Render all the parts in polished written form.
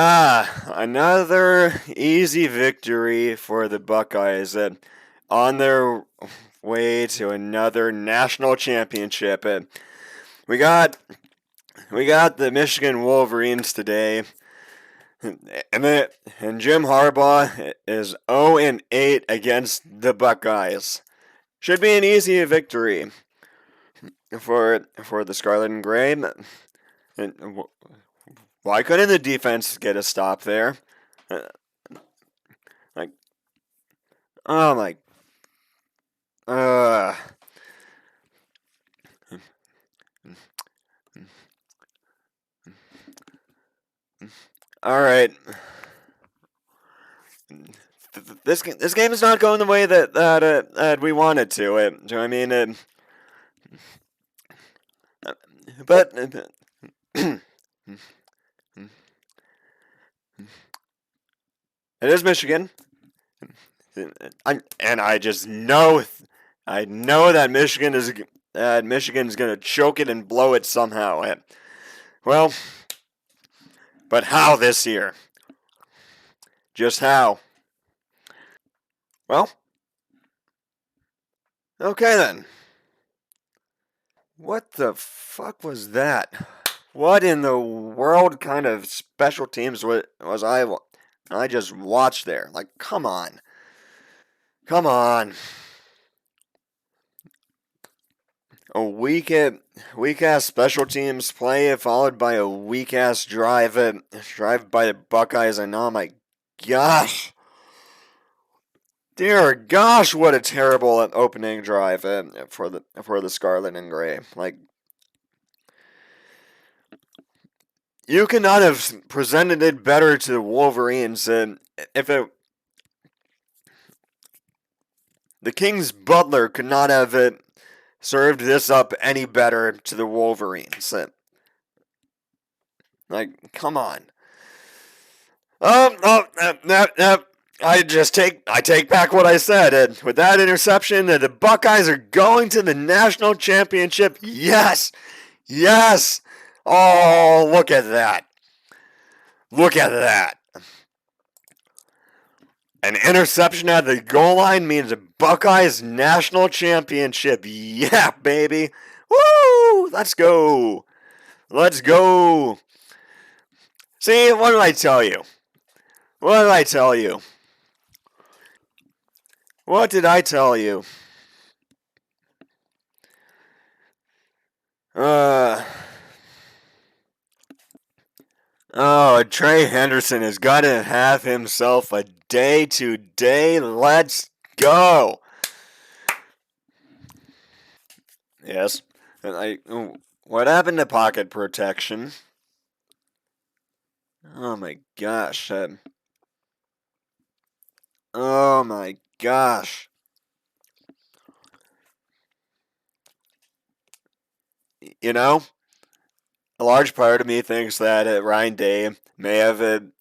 Another easy victory for the Buckeyes on their way to another national championship. We got we got the Michigan Wolverines today, and Jim Harbaugh is 0-8 against the Buckeyes. Should be an easy victory for the Scarlet and Gray. And why couldn't the defense get a stop there? Uh, Like, oh my, uh, all right. This game is not going the way that we want it to. So I mean, but it is Michigan. I just know, I know that Michigan's gonna choke it and blow it somehow. Well, but how this year? Just how? Well, okay then. What the fuck was that? What in the world kind of special teams was I just watched there? Like, come on. Come on. A weak ass special teams play followed by a weak ass drive by the Buckeyes, and oh my gosh. Dear gosh, what a terrible opening drive for the Scarlet and Gray. Like, you could not have presented it better to the Wolverines if it. The King's Butler could not have served this up any better to the Wolverines. Like, come on. I take back what I said. With that interception, the Buckeyes are going to the national championship. Yes, yes. Oh, look at that. Look at that. An interception at the goal line means a Buckeyes national championship. Yeah, baby. Woo! Let's go. Let's go. See, what did I tell you? What did I tell you? What did I tell you? Oh, Trey Henderson has got to have himself a day today. Let's go. Yes. What happened to pocket protection? Oh my gosh. Oh my gosh. You know, a large part of me thinks that Ryan Day may have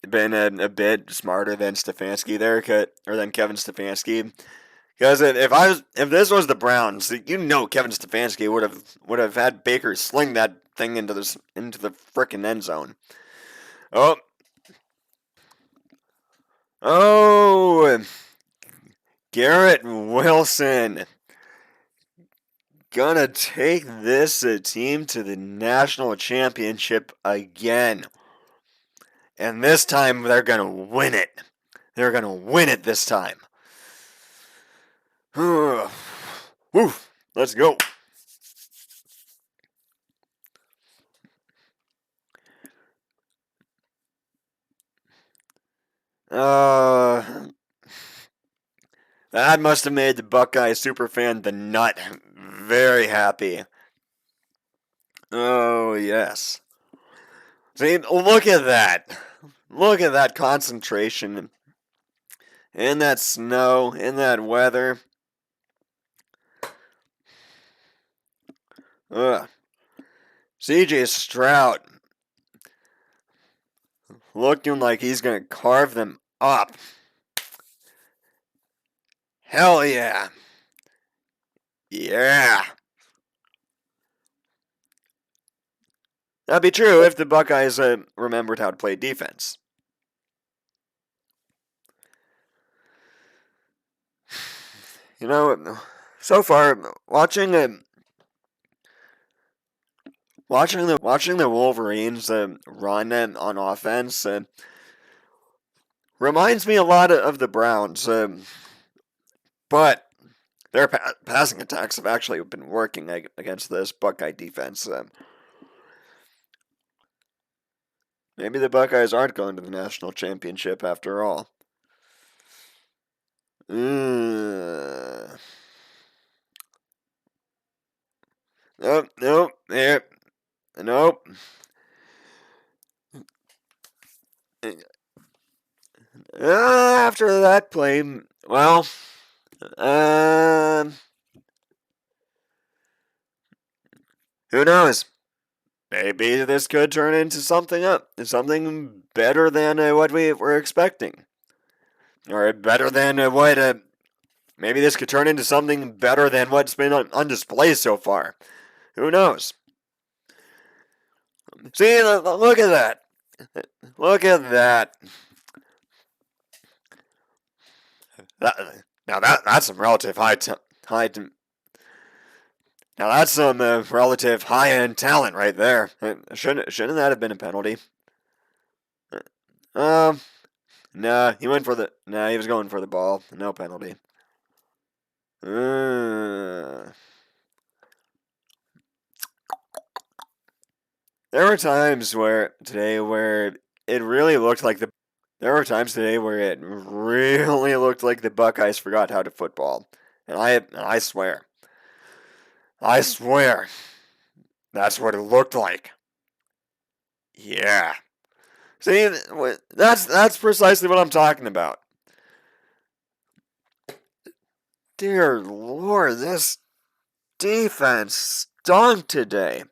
been a bit smarter than Stefanski there, or than Kevin Stefanski. Because if this was the Browns, you know Kevin Stefanski would have had Baker sling that thing into the frickin' end zone. Oh, oh, Garrett Wilson gonna take this team to the national championship again. And this time they're gonna win it. They're gonna win it this time. Woof. Let's go. That must have made the Buckeye superfan the nut very happy. Oh, yes. See, look at that. Look at that concentration. In that snow, in that weather. CJ Stroud looking like he's going to carve them up. Hell yeah. Yeah. That'd be true if the Buckeyes remembered how to play defense. So far watching the Wolverines run on offense reminds me a lot of the Browns, but their passing attacks have actually been working against this Buckeye defense. Maybe the Buckeyes aren't going to the national championship after all. Nope, nope, yep, nope. After that play, well, who knows? Maybe this could turn into something better than what we were expecting, or better than what. Maybe this could turn into something better than what's been on display so far. Who knows? See, look at that. Look at that. That's some relative now that's some relative high end talent right there. Shouldn't that have been a penalty? Um, nah, he was going for the ball. No penalty. There were times where it really looked like there were times today where it really looked like the Buckeyes forgot how to football. And I swear, that's what it looked like. Yeah. See, that's precisely what I'm talking about. Dear Lord, this defense stunk today.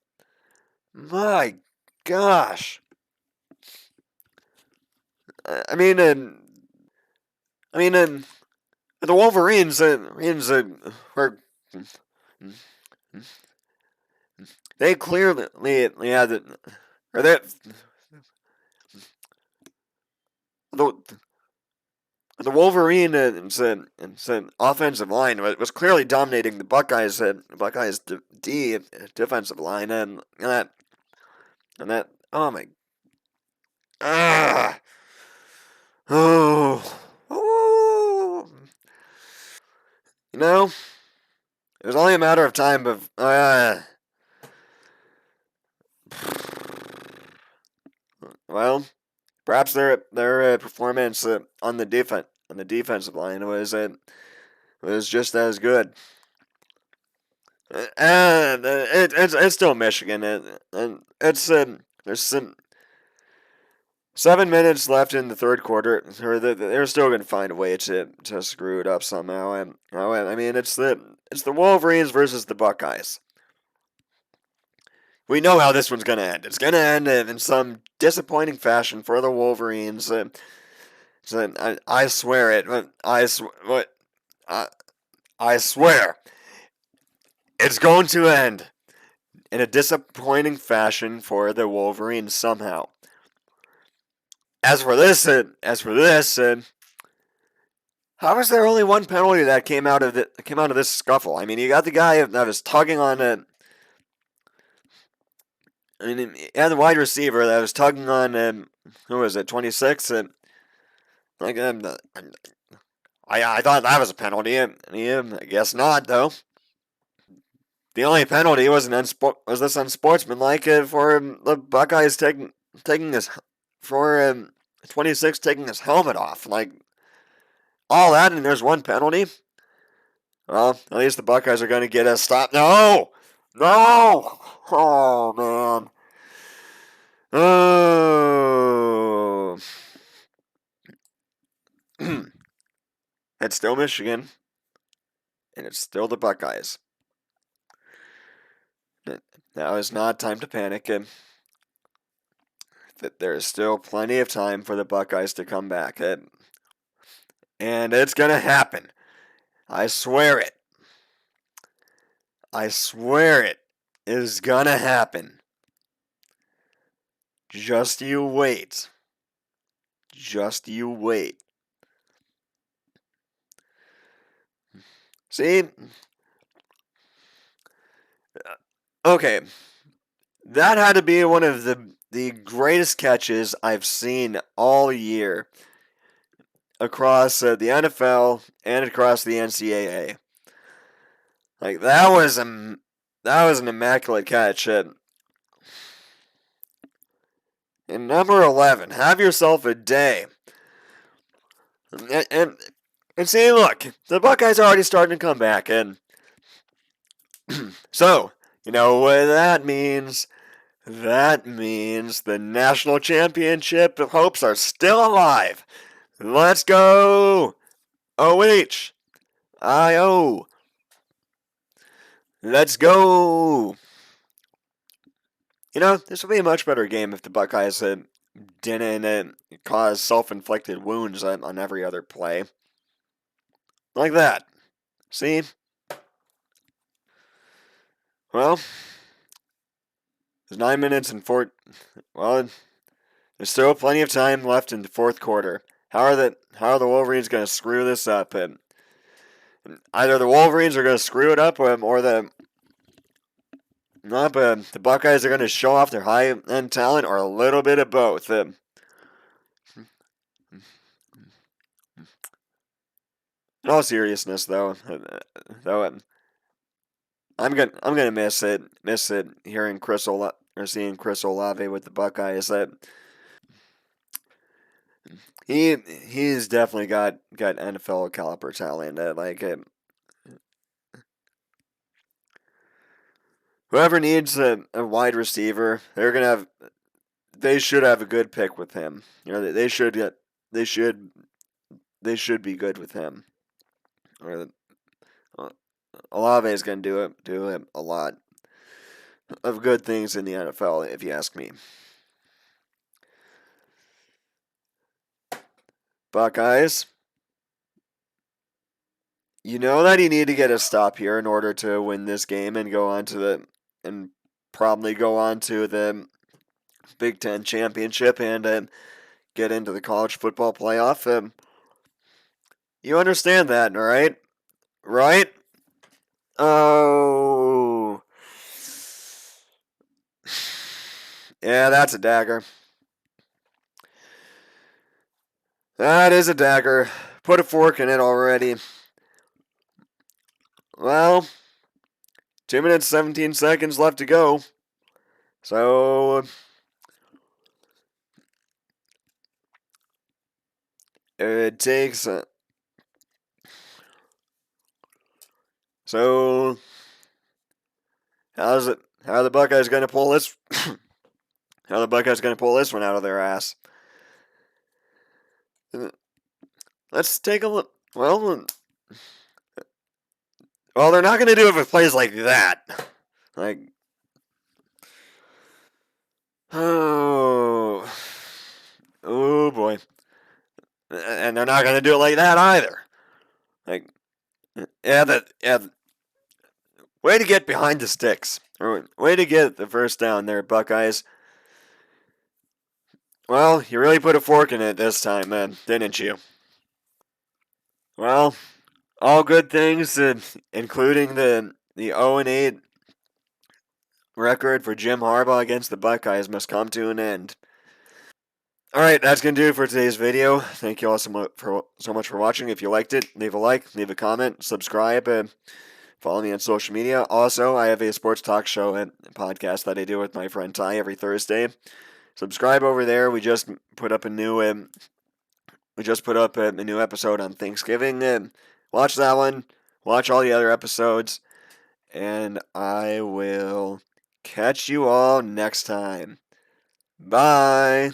My gosh. I mean, the Wolverines were they clearly had or the the Wolverines offensive line was clearly dominating the Buckeyes defensive line and that oh my ah oh oh it was only a matter of time of well, perhaps their performance on the defensive line was just as good. And it's still Michigan, and it's there's some 7 minutes left in the third quarter. Or they're still going to find a way to screw it up somehow. I mean, it's the Wolverines versus the Buckeyes. We know how this one's going to end. It's going to end in some disappointing fashion for the Wolverines. I swear it. I swear it's going to end in a disappointing fashion for the Wolverines somehow. As for this, how is there only one penalty that came out of this scuffle? I mean, you got the guy that was tugging on it. I mean, you had the wide receiver that was tugging on who was it, 26? Like, I thought that was a penalty. I guess not, though. The only penalty was this unsportsmanlike for the Buckeyes taking his for 26 taking his helmet off. Like all that, and there's one penalty. Well, at least the Buckeyes are going to get a stop. No, no. Oh man. Oh. It's still Michigan, and it's still the Buckeyes. Now is not time to panic. That there is still plenty of time for the Buckeyes to come back. And it's going to happen. I swear it. I swear it is going to happen. Just you wait. Just you wait. See? Okay. That had to be one of the greatest catches I've seen all year across the NFL and across the NCAA. Like that was an immaculate catch. And number 11, have yourself a day. And, and, and see, look, the Buckeyes are already starting to come back, and so, you know what that means? That means the national championship hopes are still alive. Let's go! OH! IO! Let's go! You know, this would be a much better game if the Buckeyes didn't cause self-inflicted wounds on every other play. Like that. See? Well, there's 9 minutes and 4... Well, there's still plenty of time left in the fourth quarter. How are the Wolverines going to screw this up? Either the Wolverines are going to screw it up, or the Buckeyes are going to show off their high-end talent, or a little bit of both. In all seriousness, though, I'm gonna miss it hearing seeing Chris Olave with the Buckeyes. He's definitely got NFL caliber talent. Whoever needs a wide receiver, they should have a good pick with him. You know, they should be good with him. Or Olave is going to do a lot of good things in the NFL, if you ask me. Buckeyes, you know that you need to get a stop here in order to win this game and probably go on to the Big Ten championship and get into the college football playoff. You understand that, right? Right? Oh. Yeah, that's a dagger. That is a dagger. Put a fork in it already. Well, 2 minutes, 17 seconds left to go. So, it takes... So, how are the Buckeyes going to pull this? How are the Buckeyes going to pull this one out of their ass? Let's take a look. Well, they're not going to do it with plays like that. Like, oh boy. And they're not going to do it like that either. Like, way to get behind the sticks. Or way to get the first down there, Buckeyes. Well, you really put a fork in it this time, man, didn't you? Well, all good things, including the 0-8 record for Jim Harbaugh against the Buckeyes, must come to an end. Alright, that's going to do it for today's video. Thank you all so much for watching. If you liked it, leave a like, leave a comment, subscribe, and follow me on social media. Also, I have a sports talk show and podcast that I do with my friend Ty every Thursday. Subscribe over there. We just put up a new episode on Thanksgiving. And watch that one. Watch all the other episodes. And I will catch you all next time. Bye.